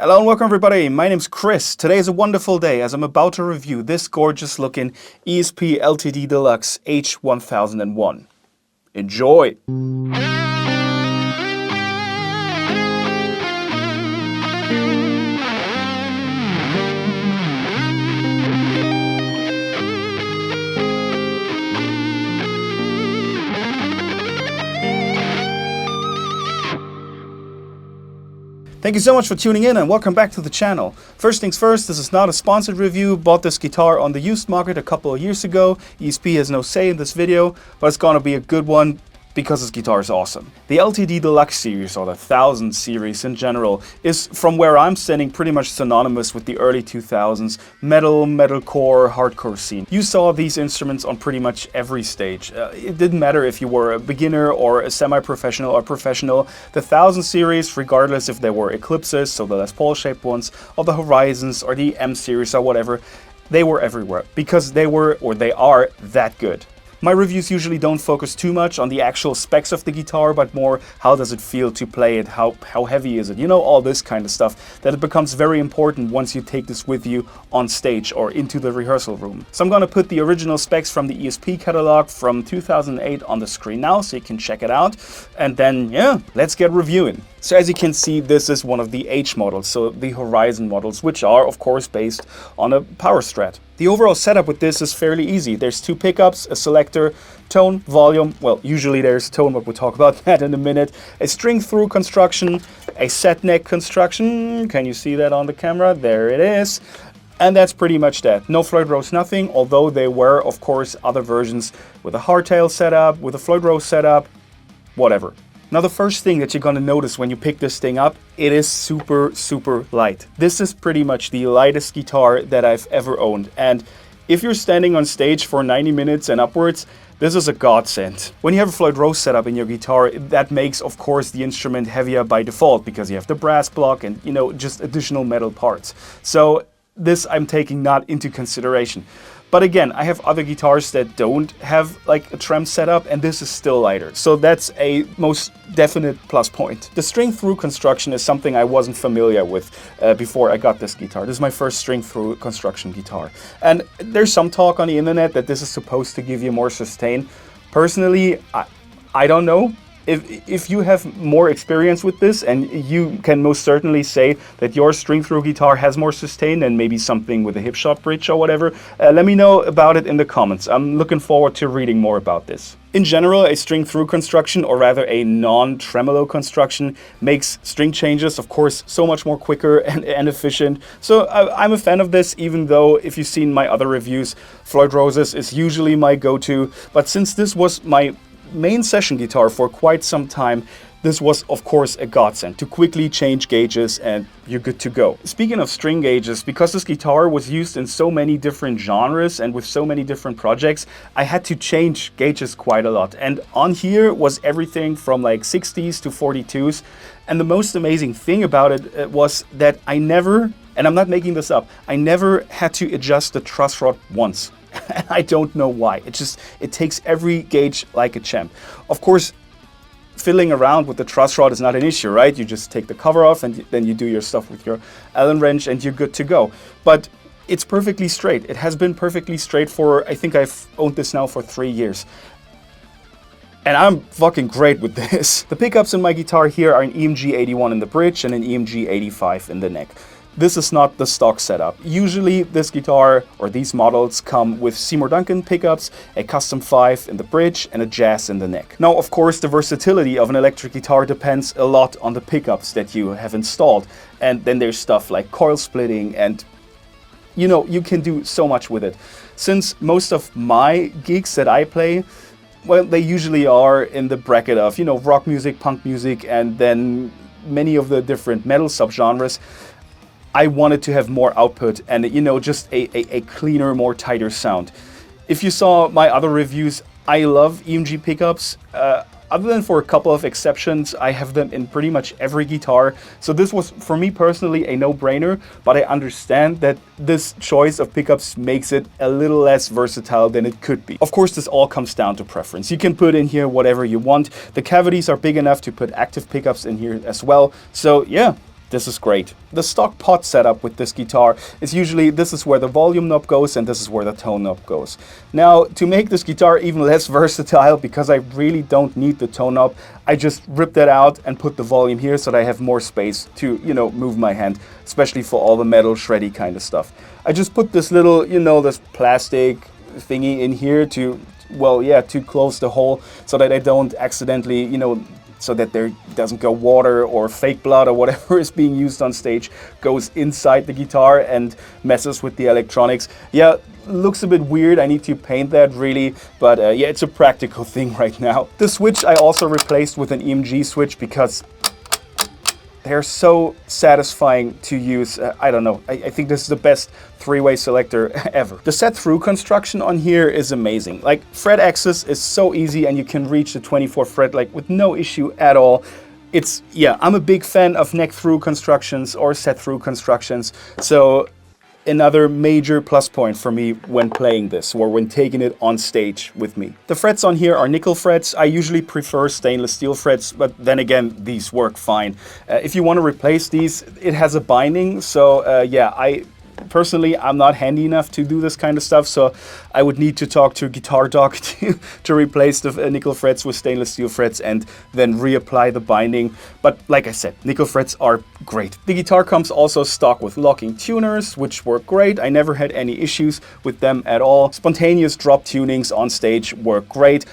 Hello and welcome everybody, my name's Chris. Today is a wonderful day as I'm about to review this gorgeous looking ESP LTD Deluxe H-1001. Enjoy! Thank you so much for tuning in and welcome back to the channel. First things first, this is not a sponsored review. Bought this guitar on the used market a couple of years ago. ESP has no say in this video, but it's gonna be a good one because this guitar is awesome. The LTD Deluxe series, or the 1000 series in general, is from where I'm standing pretty much synonymous with the early 2000s metalcore, hardcore scene. You saw these instruments on pretty much every stage. It didn't matter if you were a beginner or a semi-professional or professional. The 1000 series, regardless if they were Eclipses, so the Les Paul shaped ones, or the Horizons or the M series or whatever, they were everywhere because they were, or they are, that good. My reviews usually don't focus too much on the actual specs of the guitar, but more how does it feel to play it, how heavy is it, you know, all this kind of stuff, that it becomes very important once you take this with you on stage or into the rehearsal room. So I'm gonna put the original specs from the ESP catalog from 2008 on the screen now so you can check it out, and then yeah, let's get reviewing. So as you can see, this is one of the H models, so the Horizon models, which are of course based on a power strat. The overall setup with this is fairly easy. There's two pickups, a selector, tone, volume, well usually there's tone, but we'll talk about that in a minute, a string through construction, a set neck construction, can you see that on the camera? There it is. And that's pretty much that. No Floyd Rose, nothing, although there were of course other versions with a hardtail setup, with a Floyd Rose setup, whatever. Now the first thing that you're gonna notice when you pick this thing up, it is super light. This is pretty much the lightest guitar that I've ever owned, and if you're standing on stage for 90 minutes and upwards, this is a godsend. When you have a Floyd Rose setup in your guitar, that makes of course the instrument heavier by default because you have the brass block and, you know, just additional metal parts. So this I'm taking not into consideration. But again, I have other guitars that don't have like a trem setup, and this is still lighter. So that's a most definite plus point. The string through construction is something I wasn't familiar with before I got this guitar. This is my first string through construction guitar. And there's some talk on the internet that this is supposed to give you more sustain. Personally, I don't know. If you have more experience with this, and you can most certainly say that your string-through guitar has more sustain than maybe something with a hipshot bridge or whatever, let me know about it in the comments. I'm looking forward to reading more about this. In general, a string-through construction, or rather a non-tremolo construction, makes string changes, of course, so much more quicker and efficient. So I'm a fan of this, even though if you've seen my other reviews, Floyd Roses is usually my go-to. But since this was my main session guitar for quite some time, this was of course a godsend to quickly change gauges and you're good to go. Speaking of string gauges, because this guitar was used in so many different genres and with so many different projects, I had to change gauges quite a lot. And on here was everything from like 60s to 42s. And the most amazing thing about it was that I never, and I'm not making this up, I never had to adjust the truss rod once. And I don't know why. It takes every gauge like a champ. Of course, fiddling around with the truss rod is not an issue, right? You just take the cover off and then you do your stuff with your Allen wrench and you're good to go. But it's perfectly straight. It has been perfectly straight for, I think I've owned this now for 3 years. And I'm fucking great with this. The pickups in my guitar here are an EMG 81 in the bridge and an EMG 85 in the neck. This is not the stock setup. Usually this guitar or these models come with Seymour Duncan pickups, a custom 5 in the bridge and a jazz in the neck. Now of course the versatility of an electric guitar depends a lot on the pickups that you have installed, and then there's stuff like coil splitting and you know, you can do so much with it. Since most of my gigs that I play, well, they usually are in the bracket of, you know, rock music, punk music, and then many of the different metal subgenres, I wanted to have more output and, you know, just a cleaner, more tighter sound. If you saw my other reviews, I love EMG pickups. Other than for a couple of exceptions, I have them in pretty much every guitar. So this was, for me personally, a no-brainer, but I understand that this choice of pickups makes it a little less versatile than it could be. Of course, this all comes down to preference. You can put in here whatever you want. The cavities are big enough to put active pickups in here as well. So yeah, This is great. The stock pot setup with this guitar is usually this is where the volume knob goes and this is where the tone knob goes. Now, to make this guitar even less versatile, because I really don't need the tone knob, I just ripped that out and put the volume here so that I have more space to, you know, move my hand, especially for all the metal shreddy kind of stuff. I just put this little, you know, this plastic thingy in here to, well, yeah, to close the hole so that I don't accidentally, you know, so that there doesn't go water or fake blood or whatever is being used on stage goes inside the guitar and messes with the electronics. Yeah, looks a bit weird. I need to paint that really, but yeah, it's a practical thing right now. The switch I also replaced with an EMG switch because they're so satisfying to use. I don't know. I think this is the best three-way selector ever. The set through construction on here is amazing. Like, fret access is so easy and you can reach the 24th fret like with no issue at all. It's, yeah, I'm a big fan of neck through constructions or set through constructions. So another major plus point for me when playing this or when taking it on stage with me. The frets on here are nickel frets. I usually prefer stainless steel frets, but then again, these work fine. If you want to replace these, it has a binding. So yeah, personally, I'm not handy enough to do this kind of stuff, so I would need to talk to a guitar doc to replace the nickel frets with stainless steel frets and then reapply the binding. But like I said, nickel frets are great. The guitar comes also stock with locking tuners, which work great. I never had any issues with them at all. Spontaneous drop tunings on stage work great.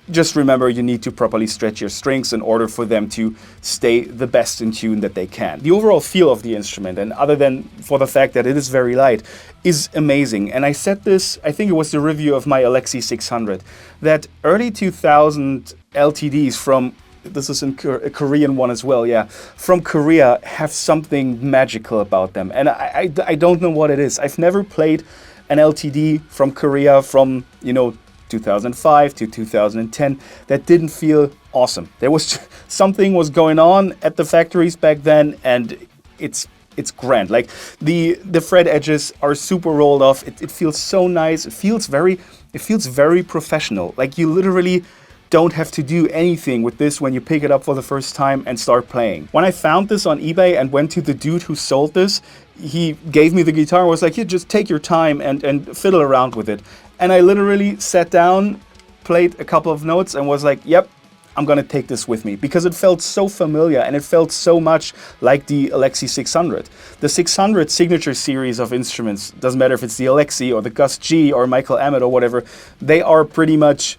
Just remember, you need to properly stretch your strings in order for them to stay the best in tune that they can. The overall feel of the instrument, and other than for the fact that it is very light, is amazing. And I said this, I think it was the review of my Alexi 600, that early 2000 LTDs from, this is a Korean one as well, yeah, from Korea have something magical about them. And I don't know what it is. I've never played an LTD from Korea from, you know, 2005 to 2010 that didn't feel awesome. There was something was going on at the factories back then, and it's grand. Like the fret edges are super rolled off. It feels so nice. It feels very professional. Like you literally don't have to do anything with this when you pick it up for the first time and start playing. When I found this on eBay and went to the dude who sold this, he gave me the guitar and was like, "Here, just take your time and fiddle around with it." And I literally sat down, played a couple of notes and was like, yep, I'm gonna take this with me, because it felt so familiar and it felt so much like the Alexi 600. The 600 signature series of instruments, doesn't matter if it's the Alexi or the Gus G or Michael Emmett or whatever, they are pretty much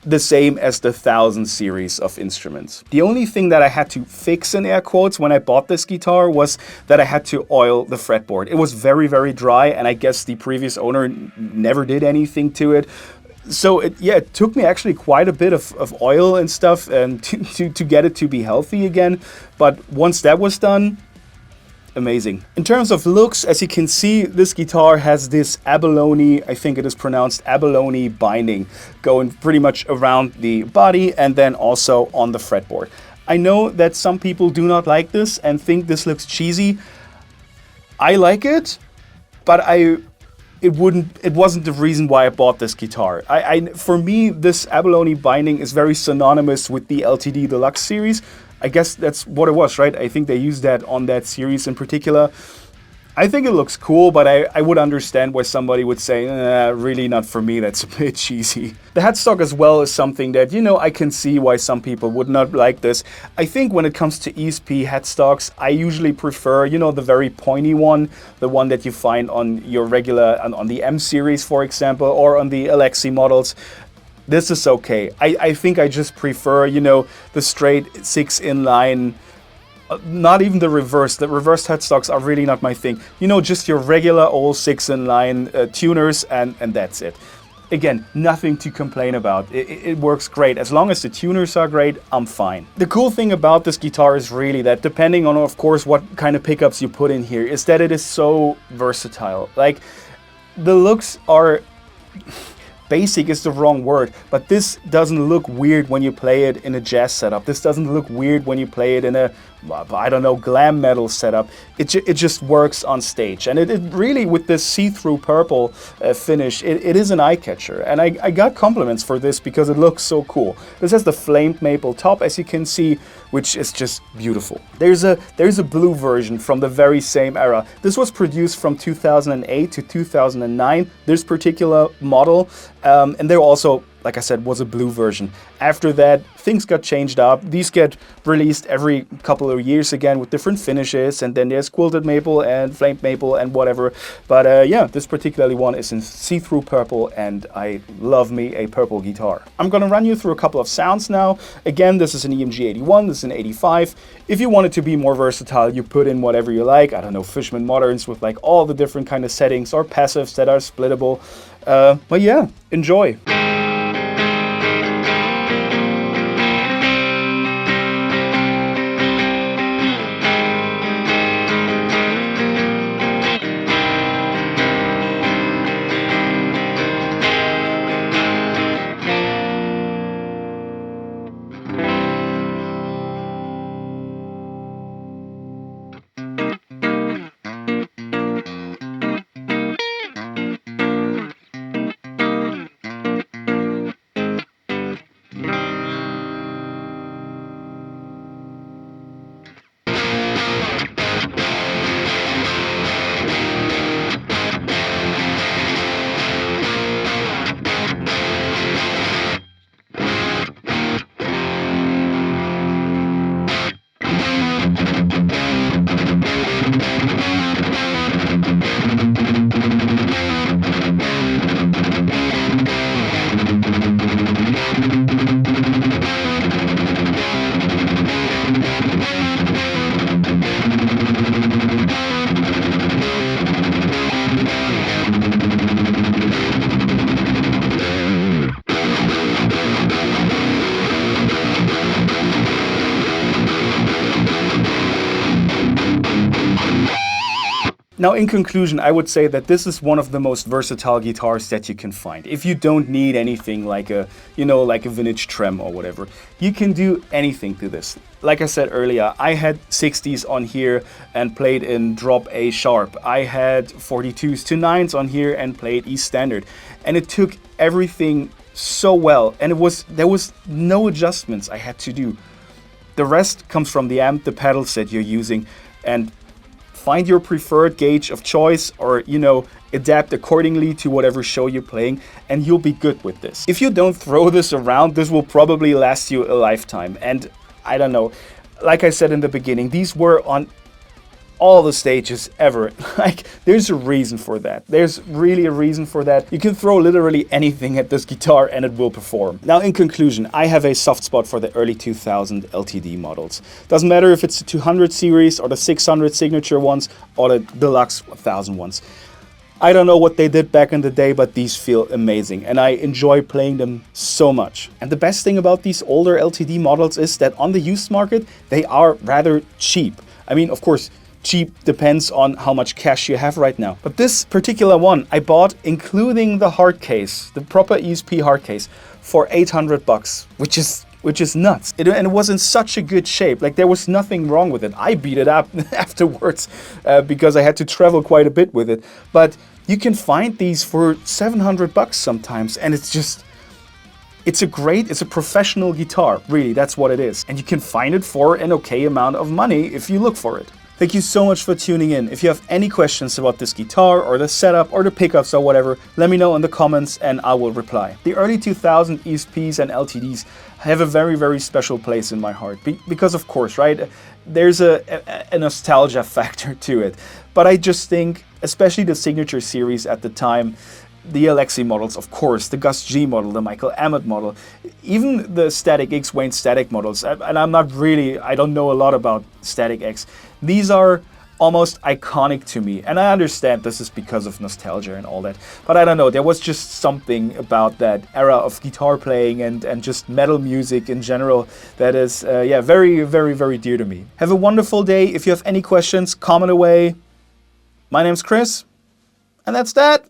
the same as the 1000 series of instruments. The only thing that I had to fix, in air quotes, when I bought this guitar was that I had to oil the fretboard. It was very, very dry, and I guess the previous owner never did anything to it. So it took me actually quite a bit of oil and stuff and to get it to be healthy again. But once that was done, amazing. In terms of looks, as you can see, this guitar has this abalone, I think it is pronounced abalone binding, going pretty much around the body and then also on the fretboard. I know that some people do not like this and think this looks cheesy. I like it, but it wasn't the reason why I bought this guitar. For me, this abalone binding is very synonymous with the LTD Deluxe series. I guess that's what it was, right? I think they used that on that series in particular. I think it looks cool, but I would understand why somebody would say, really not for me, that's a bit cheesy. The headstock as well is something that, you know, I can see why some people would not like this. I think when it comes to ESP headstocks, I usually prefer, you know, the very pointy one, the one that you find on your regular, on the M series, for example, or on the Alexi models. This is okay. I think I just prefer, you know, the straight 6-in-line, not even the reverse. The reverse headstocks are really not my thing. You know, just your regular old 6-in-line tuners, and that's it. Again, nothing to complain about. It works great. As long as the tuners are great, I'm fine. The cool thing about this guitar is really that, depending on, of course, what kind of pickups you put in here, is that it is so versatile. Like, the looks are... basic is the wrong word, but this doesn't look weird when you play it in a jazz setup. This doesn't look weird when you play it in a I don't know, glam metal setup. It just works on stage. And it really, with this see-through purple finish, it is an eye catcher. And I got compliments for this because it looks so cool. This has the flamed maple top, as you can see, which is just beautiful. There's a blue version from the very same era. This was produced from 2008 to 2009, this particular model. And there also, like I said, was a blue version. After that, things got changed up. These get released every couple of years again with different finishes, and then there's quilted maple and flamed maple and whatever. But yeah, this particular one is in see-through purple, and I love me a purple guitar. I'm gonna run you through a couple of sounds now. Again, this is an EMG 81, this is an 85. If you want it to be more versatile, you put in whatever you like. I don't know, Fishman Moderns with like all the different kind of settings, or passives that are splittable. But yeah, enjoy. Now, in conclusion, I would say that this is one of the most versatile guitars that you can find. If you don't need anything like a, like a vintage trem or whatever, you can do anything to this. Like I said earlier, I had 60s on here and played in drop A sharp. I had 42s to 9s on here and played E standard. And it took everything so well, and there was no adjustments I had to do. The rest comes from the amp, the pedals that you're using, and find your preferred gauge of choice, or adapt accordingly to whatever show you're playing, and you'll be good with this. If you don't throw this around, this will probably last you a lifetime. And I don't know, like I said in the beginning, these were on all the stages ever. Like, there's a reason for that. There's really a reason for that. You can throw literally anything at this guitar and it will perform. Now, in conclusion, I have a soft spot for the early 2000 LTD models. Doesn't matter if it's the 200 series or the 600 signature ones or the Deluxe 1000 ones. I don't know what they did back in the day, but these feel amazing and I enjoy playing them so much. And the best thing about these older LTD models is that on the used market, they are rather cheap. I mean, of course, cheap depends on how much cash you have right now. But this particular one I bought including the hard case, the proper ESP hard case, for 800 bucks, which is nuts. And it was in such a good shape. Like, there was nothing wrong with it. I beat it up afterwards because I had to travel quite a bit with it. But you can find these for 700 bucks sometimes, and it's a professional guitar, really, that's what it is. And you can find it for an okay amount of money if you look for it. Thank you so much for tuning in. If you have any questions about this guitar or the setup or the pickups or whatever, let me know in the comments and I will reply. The early 2000 ESPs and LTDs have a very, very special place in my heart because, of course, right, there's a nostalgia factor to it. But I just think, especially the signature series at the time, the Alexi models, of course, the Gus G model, the Michael Amott model, even the Static X Wayne Static models, and I don't know a lot about Static X. These are almost iconic to me, and I understand this is because of nostalgia and all that, but I don't know, there was just something about that era of guitar playing and just metal music in general that is, very, very, very dear to me. Have a wonderful day. If you have any questions, comment away. My name's Chris, and that's that.